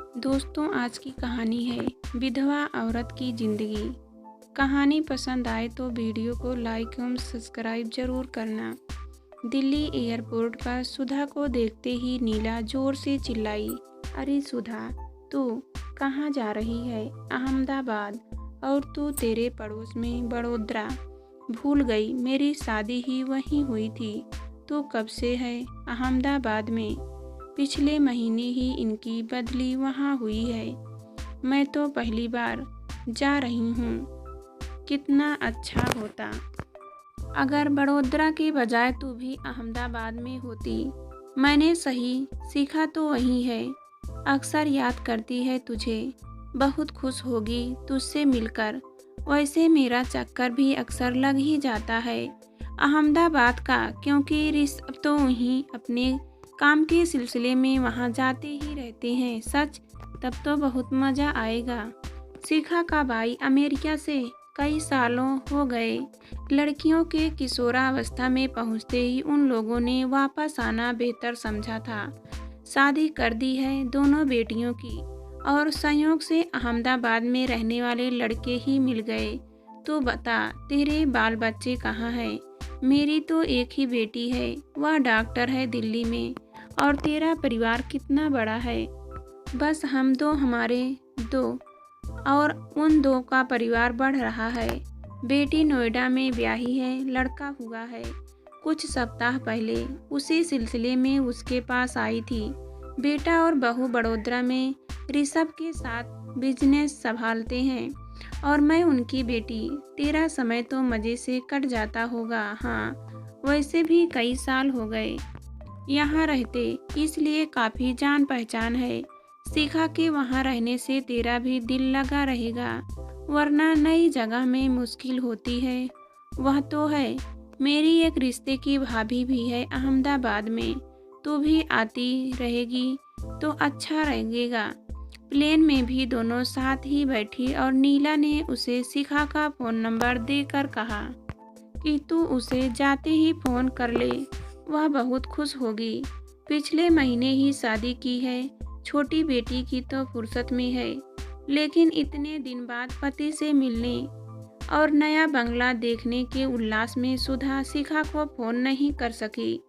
दोस्तों, आज की कहानी है विधवा औरत की ज़िंदगी। कहानी पसंद आए तो वीडियो को लाइक एवं सब्सक्राइब जरूर करना। दिल्ली एयरपोर्ट पर सुधा को देखते ही नीला जोर से चिल्लाई, अरे सुधा, तू कहाँ जा रही है? अहमदाबाद। और तू तेरे पड़ोस में बड़ोदरा भूल गई? मेरी शादी ही वहीं हुई थी। तू कब से है अहमदाबाद में? पिछले महीने ही इनकी बदली वहाँ हुई है। मैं तो पहली बार जा रही हूँ। कितना अच्छा होता अगर बड़ोदरा के बजाय तू भी अहमदाबाद में होती। मैंने सही सीखा तो वही है। अक्सर याद करती है तुझे। बहुत खुश होगी तुझसे मिलकर। वैसे मेरा चक्कर भी अक्सर लग ही जाता है अहमदाबाद का, क्योंकि ऋषभ तो वहीं अपने काम के सिलसिले में वहाँ जाते ही रहते हैं। सच, तब तो बहुत मज़ा आएगा। शिखा का भाई अमेरिका से कई सालों हो गए। लड़कियों के किशोरावस्था में पहुँचते ही उन लोगों ने वापस आना बेहतर समझा था। शादी कर दी है दोनों बेटियों की, और संयोग से अहमदाबाद में रहने वाले लड़के ही मिल गए। तो बता, तेरे बाल बच्चे कहाँ हैं? मेरी तो एक ही बेटी है, वह डॉक्टर है दिल्ली में। और तेरा परिवार कितना बड़ा है? बस हम दो, हमारे दो, और उन दो का परिवार बढ़ रहा है। बेटी नोएडा में ब्याही है, लड़का हुआ है कुछ सप्ताह पहले। उसी सिलसिले में उसके पास आई थी। बेटा और बहू बड़ोदरा में ऋषभ के साथ बिजनेस संभालते हैं, और मैं उनकी बेटी। तेरा समय तो मज़े से कट जाता होगा। हाँ, वैसे भी कई साल हो गए यहाँ रहते, इसलिए काफ़ी जान पहचान है। शिखा के वहाँ रहने से तेरा भी दिल लगा रहेगा, वरना नई जगह में मुश्किल होती है। वह तो है, मेरी एक रिश्ते की भाभी भी है अहमदाबाद में। तू भी आती रहेगी तो अच्छा रहेगा। प्लेन में भी दोनों साथ ही बैठी, और नीला ने उसे शिखा का फ़ोन नंबर देकर कहा कि तू उसे जाते ही फ़ोन कर ले, वह बहुत खुश होगी। पिछले महीने ही शादी की है, छोटी बेटी की तो फुर्सत में है, लेकिन इतने दिन बाद पति से मिलने और नया बंगला देखने के उल्लास में सुधा शिखा को फ़ोन नहीं कर सकी।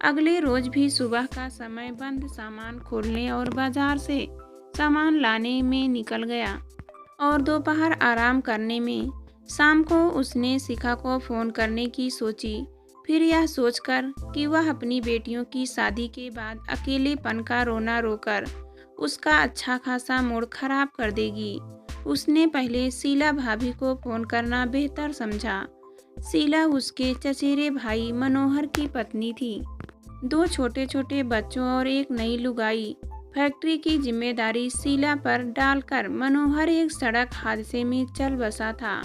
अगले रोज भी सुबह का समय बंद सामान खोलने और बाजार से सामान लाने में निकल गया, और दोपहर आराम करने में। शाम को उसने शिखा को फ़ोन करने की सोची, फिर यह सोचकर कि वह अपनी बेटियों की शादी के बाद अकेलेपन का रोना रोकर उसका अच्छा खासा मूड खराब कर देगी। उसने पहले शीला भाभी को फ़ोन करना बेहतर समझा। शीला उसके चचेरे भाई मनोहर की पत्नी थी। दो छोटे छोटे बच्चों और एक नई लुगाई। फैक्ट्री की जिम्मेदारी शीला पर डालकर मनोहर एक सड़क हादसे में चल बसा था।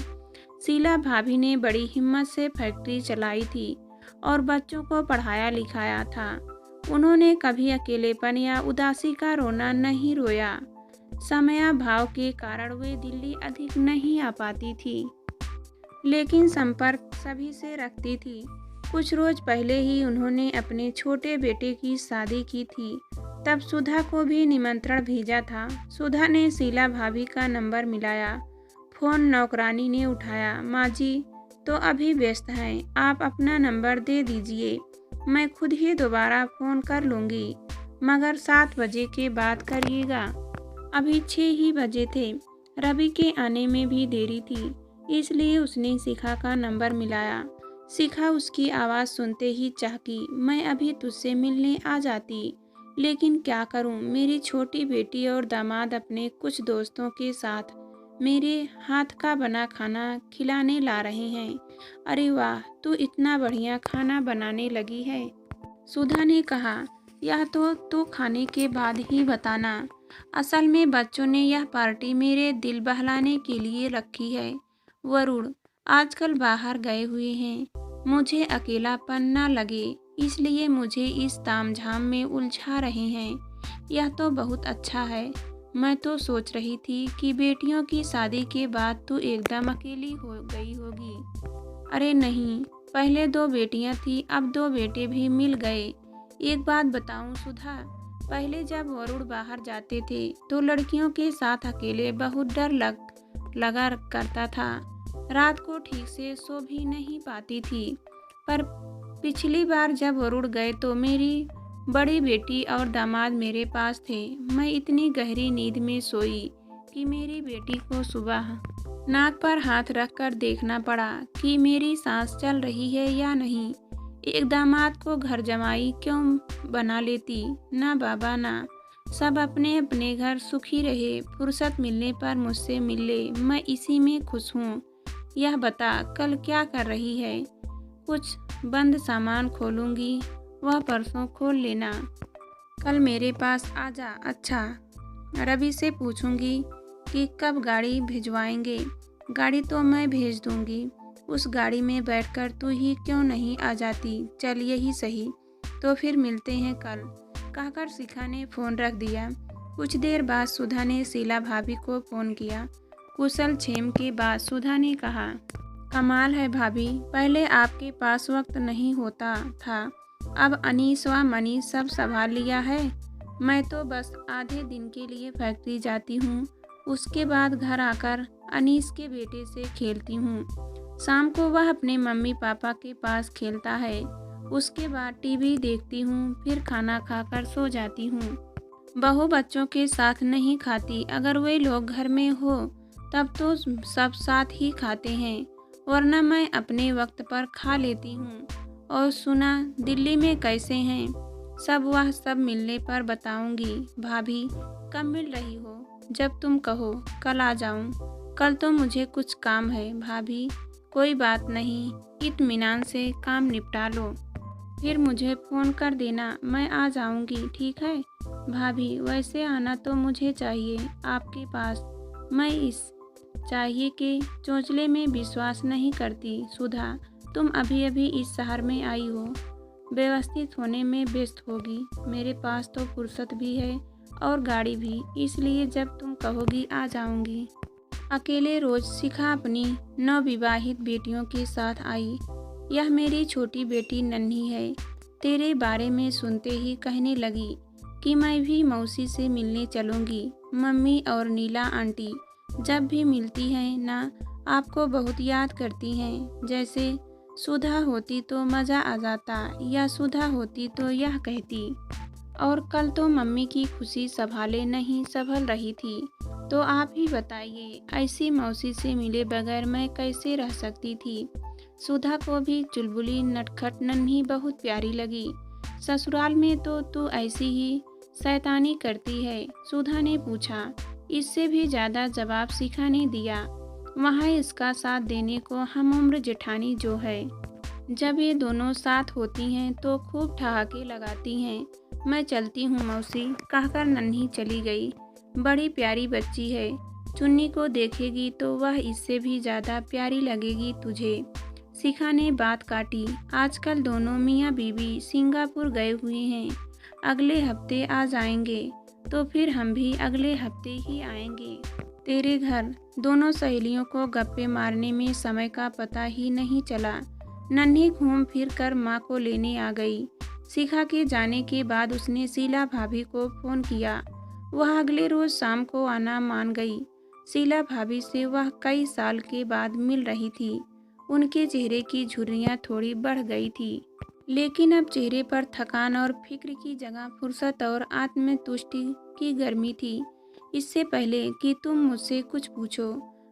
शीला भाभी ने बड़ी हिम्मत से फैक्ट्री चलाई थी और बच्चों को पढ़ाया लिखाया था। उन्होंने कभी अकेलेपन या उदासी का रोना नहीं रोया। समयाभाव के कारण वे दिल्ली अधिक नहीं आ पाती थी, लेकिन संपर्क सभी से रखती थी। कुछ रोज पहले ही उन्होंने अपने छोटे बेटे की शादी की थी, तब सुधा को भी निमंत्रण भेजा था। सुधा ने शीला भाभी का नंबर मिलाया। फ़ोन नौकरानी ने उठाया। माँ जी तो अभी व्यस्त हैं, आप अपना नंबर दे दीजिए, मैं खुद ही दोबारा फ़ोन कर लूँगी, मगर 7 बजे के बाद करिएगा। अभी 6 ही बजे थे। रवि के आने में भी देरी थी, इसलिए उसने शिखा का नंबर मिलाया। शिखा उसकी आवाज़ सुनते ही चाहकी, मैं अभी तुझसे मिलने आ जाती, लेकिन क्या करूं, मेरी छोटी बेटी और दामाद अपने कुछ दोस्तों के साथ मेरे हाथ का बना खाना खिलाने ला रहे हैं। अरे वाह, तू इतना बढ़िया खाना बनाने लगी है। सुधा ने कहा, यह तो खाने के बाद ही बताना। असल में बच्चों ने यह पार्टी मेरे दिल बहलाने के लिए रखी है। वरुण आजकल बाहर गए हुए हैं, मुझे अकेलापन न लगे, इसलिए मुझे इस तामझाम में उलझा रहे हैं। यह तो बहुत अच्छा है। मैं तो सोच रही थी कि बेटियों की शादी के बाद तू एकदम अकेली हो गई होगी। अरे नहीं, पहले 2 बेटियां थी, अब 2 बेटे भी मिल गए। एक बात बताऊं सुधा, पहले जब वरुण बाहर जाते थे तो लड़कियों के साथ अकेले बहुत डर लगा करता था। रात को ठीक से सो भी नहीं पाती थी। पर पिछली बार जब वरुण गए तो मेरी बड़ी बेटी और दामाद मेरे पास थे। मैं इतनी गहरी नींद में सोई कि मेरी बेटी को सुबह नाक पर हाथ रखकर देखना पड़ा कि मेरी सांस चल रही है या नहीं। एक दामाद को घर जमाई क्यों बना लेती, ना बाबा ना। सब अपने अपने घर सुखी रहे, फुर्सत मिलने पर मुझसे मिल ले, मैं इसी में खुश हूँ। यह बता कल क्या कर रही है? कुछ बंद सामान खोलूँगी, वह परसों खोल लेना। कल मेरे पास आजा। अच्छा। रवि से पूछूंगी कि कब गाड़ी भिजवाएंगे। गाड़ी तो मैं भेज दूंगी, उस गाड़ी में बैठकर तू ही क्यों नहीं आ जाती? चल यही सही, तो फिर मिलते हैं कल, कहकर शिखा ने फ़ोन रख दिया। कुछ देर बाद सुधा ने शीला भाभी को फ़ोन किया। कुशल क्षेम के बाद सुधा ने कहा, कमाल है भाभी, पहले आपके पास वक्त नहीं होता था, अब अनीस व मनीष सब संभाल लिया है। मैं तो बस आधे दिन के लिए फैक्ट्री जाती हूँ, उसके बाद घर आकर अनीस के बेटे से खेलती हूँ। शाम को वह अपने मम्मी पापा के पास खेलता है, उसके बाद टीवी देखती हूँ, फिर खाना खाकर सो जाती हूँ। बहू बच्चों के साथ नहीं खाती, अगर वे लोग घर में हो तब तो सब साथ ही खाते हैं, वरना मैं अपने वक्त पर खा लेती हूँ। और सुना दिल्ली में कैसे हैं सब? वह सब मिलने पर बताऊंगी। भाभी कब मिल रही हो? जब तुम कहो, कल आ जाऊं। कल तो मुझे कुछ काम है भाभी। कोई बात नहीं, इत्मीनान से काम निपटा लो, फिर मुझे फ़ोन कर देना, मैं आ जाऊंगी, ठीक है? भाभी वैसे आना तो मुझे चाहिए आपके पास, मैं इस चाहिए के चोंचले में विश्वास नहीं करती। सुधा, तुम अभी अभी इस शहर में आई हो, व्यवस्थित होने में व्यस्त होगी। मेरे पास तो फुर्सत भी है और गाड़ी भी, इसलिए जब तुम कहोगी आ जाऊंगी। अकेले रोज शिखा अपनी नवविवाहित बेटियों के साथ आई। यह मेरी छोटी बेटी नन्ही है, तेरे बारे में सुनते ही कहने लगी कि मैं भी मौसी से मिलने चलूँगी। मम्मी और नीला आंटी जब भी मिलती हैं ना, आपको बहुत याद करती हैं। जैसे सुधा होती तो मज़ा आ जाता, या सुधा होती तो यह कहती। और कल तो मम्मी की खुशी संभाले नहीं संभल रही थी। तो आप ही बताइए, ऐसी मौसी से मिले बगैर मैं कैसे रह सकती थी? सुधा को भी चुलबुली नटखट नन्ही बहुत प्यारी लगी। ससुराल में तो तू ऐसी ही शैतानी करती है? सुधा ने पूछा। इससे भी ज़्यादा जवाब शिखा ने दिया। वहाँ इसका साथ देने को हम उम्र जेठानी जो है, जब ये दोनों साथ होती हैं तो खूब ठहाके लगाती हैं। मैं चलती हूँ मौसी, कहकर नन्ही चली गई। बड़ी प्यारी बच्ची है, चुन्नी को देखेगी तो वह इससे भी ज़्यादा प्यारी लगेगी तुझे। शिखा ने बात काटी। आजकल दोनों मियाँ बीवी सिंगापुर गए हुए हैं, अगले हफ्ते आ जाएंगे, तो फिर हम भी अगले हफ्ते ही आएंगे तेरे घर। दोनों सहेलियों को गप्पे मारने में समय का पता ही नहीं चला। नन्ही घूम फिर कर माँ को लेने आ गई। शिखा के जाने के बाद उसने शीला भाभी को फ़ोन किया। वह अगले रोज़ शाम को आना मान गई। शीला भाभी से वह कई साल के बाद मिल रही थी। उनके चेहरे की झुर्रियाँ थोड़ी बढ़ गई थी, लेकिन अब चेहरे पर थकान और फिक्र की जगह फुर्सत और आत्मतुष्टि की गर्मी थी। इससे पहले कि तुम मुझसे कुछ पूछो,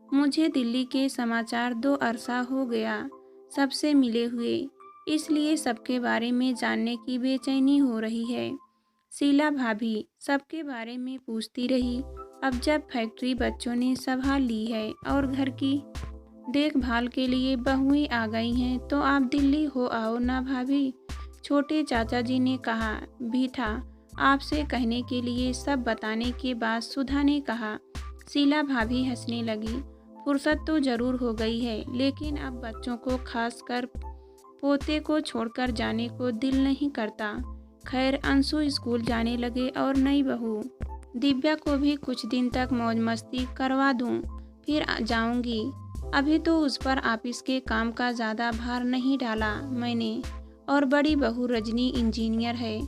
मुझे दिल्ली के समाचार 2 अरसा हो गया सबसे मिले हुए, इसलिए सबके बारे में जानने की बेचैनी हो रही है। शीला भाभी सबके बारे में पूछती रही। अब जब फैक्ट्री बच्चों ने संभाल ली है और घर की देखभाल के लिए बहुएं आ गई हैं, तो आप दिल्ली हो आओ ना भाभी, छोटे चाचा जी ने कहा भी था आपसे कहने के लिए। सब बताने के बाद सुधा ने कहा। शीला भाभी हंसने लगी। फुर्सत तो ज़रूर हो गई है, लेकिन अब बच्चों को, खासकर पोते को छोड़कर जाने को दिल नहीं करता। खैर, अंशु स्कूल जाने लगे और नई बहू दिव्या को भी कुछ दिन तक मौज मस्ती करवा दूं, फिर जाऊंगी। अभी तो उस पर ऑफिस के काम का ज़्यादा भार नहीं डाला मैंने, और बड़ी बहू रजनी इंजीनियर है,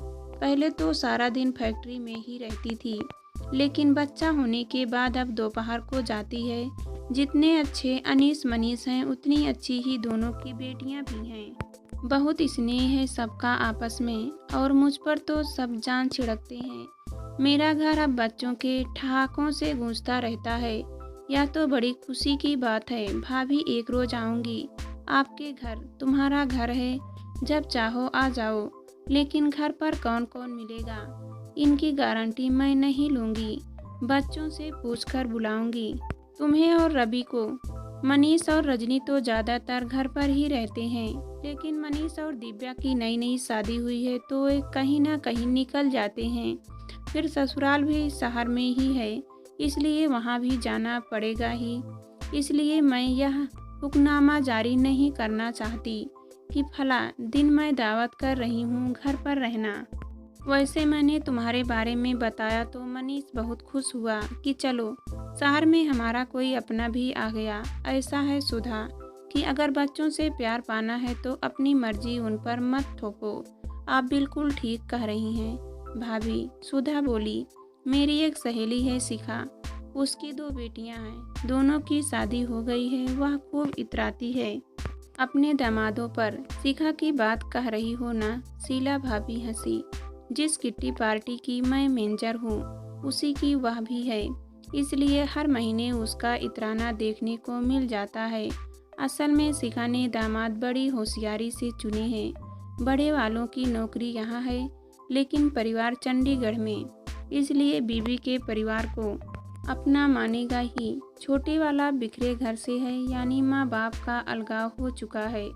पहले तो सारा दिन फैक्ट्री में ही रहती थी, लेकिन बच्चा होने के बाद अब दोपहर को जाती है। जितने अच्छे अनीस मनीष हैं, उतनी अच्छी ही दोनों की बेटियां भी हैं। बहुत स्नेह है सबका आपस में, और मुझ पर तो सब जान छिड़कते हैं। मेरा घर अब बच्चों के ठहाकों से गूंजता रहता है। यह तो बड़ी खुशी की बात है। भाभी, एक रोज आऊंगी आपके घर। तुम्हारा घर है, जब चाहो आ जाओ। लेकिन घर पर कौन कौन मिलेगा, इनकी गारंटी मैं नहीं लूंगी। बच्चों से पूछकर बुलाऊंगी तुम्हें और रवि को। मनीष और रजनी तो ज़्यादातर घर पर ही रहते हैं, लेकिन मनीष और दिव्या की नई नई शादी हुई है तो वे कहीं ना कहीं निकल जाते हैं। फिर ससुराल भी शहर में ही है, इसलिए वहाँ भी जाना पड़ेगा ही। इसलिए मैं यह हुक्मनामा जारी नहीं करना चाहती कि फला दिन मैं दावत कर रही हूँ, घर पर रहना। वैसे मैंने तुम्हारे बारे में बताया तो मनीष बहुत खुश हुआ कि चलो शहर में हमारा कोई अपना भी आ गया। ऐसा है सुधा कि अगर बच्चों से प्यार पाना है तो अपनी मर्जी उन पर मत थोपो। आप बिल्कुल ठीक कह रही हैं भाभी, सुधा बोली। मेरी एक सहेली है शिखा, उसकी 2 बेटियां हैं, दोनों की शादी हो गई है। वह खूब इतराती है अपने दामादों पर। शिखा की बात कह रही हो ना? शीला भाभी हंसी। जिस किट्टी पार्टी की मैं मैनेजर हूँ, उसी की वह भी है, इसलिए हर महीने उसका इतराना देखने को मिल जाता है। असल में शिखा ने दामाद बड़ी होशियारी से चुने हैं। बड़े वालों की नौकरी यहाँ है, लेकिन परिवार चंडीगढ़ में, इसलिए बीवी के परिवार को अपना मानेगा ही। छोटे वाला बिखरे घर से है, यानी माँ बाप का अलगाव हो चुका है।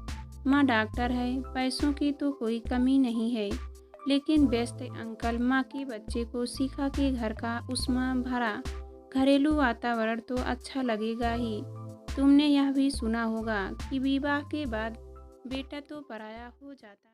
माँ डॉक्टर है, पैसों की तो कोई कमी नहीं है, लेकिन व्यस्त अंकल माँ के बच्चे को शिखा के घर का उष्मा भरा घरेलू वातावरण तो अच्छा लगेगा ही। तुमने यह भी सुना होगा कि विवाह के बाद बेटा तो पराया हो जाता है।